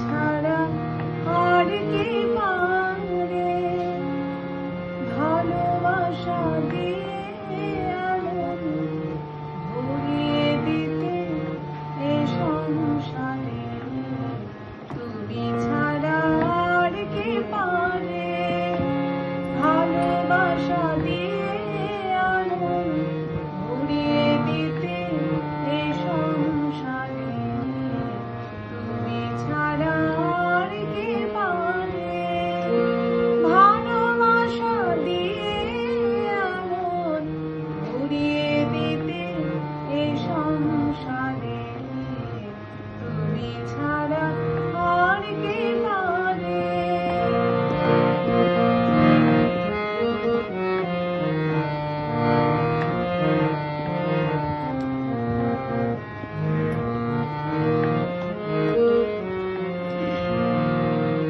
ছাড়া আর কে পারে ভালোবাসা দিয়ে এমন ভরিয়ে দিতে এ সংসারে তুমি ছাড়া আর কে পারে ভালোবাসা দিয়ে এমন ভরিয়ে দিতে এ সংসারে তুমি ছাড়া আর কে পারে ভালোবাসা দিয়ে এমন ভরিয়ে দিতে এ সংসারে তুমি ছাড়া আর কে পারে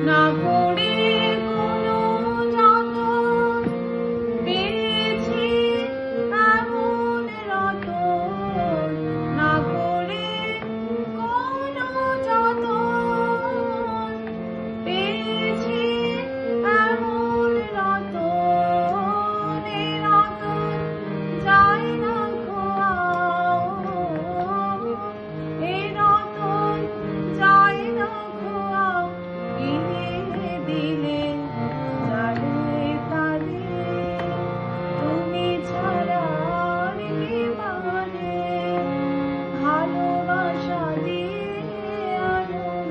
না করে কোনো যতন পেয়েছি এমন রতন না করে কোনো যতন পেয়েছি এমন রতন এ রতন যায় না খোয়া এ রতন যায় না খোয়া কিনে দিলে জানে তারে তুমি ছাড়া আর কে পারে ভালোবাসা দিয়ে এমন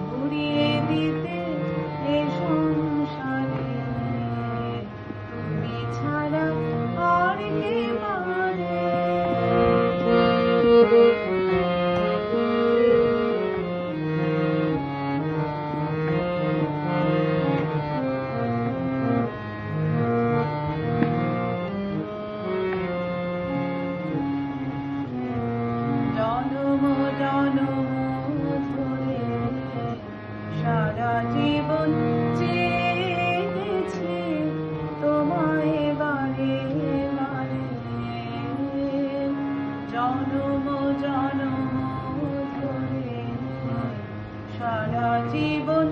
ঘুরিয়ে দিতে এ সংসারে তুমি ছাড়া আর কে পারে জনম জনম ধরে সারা জীবন চেয়েছি তোমায় বারে বারে জনম জনম ধরে সারা জীবন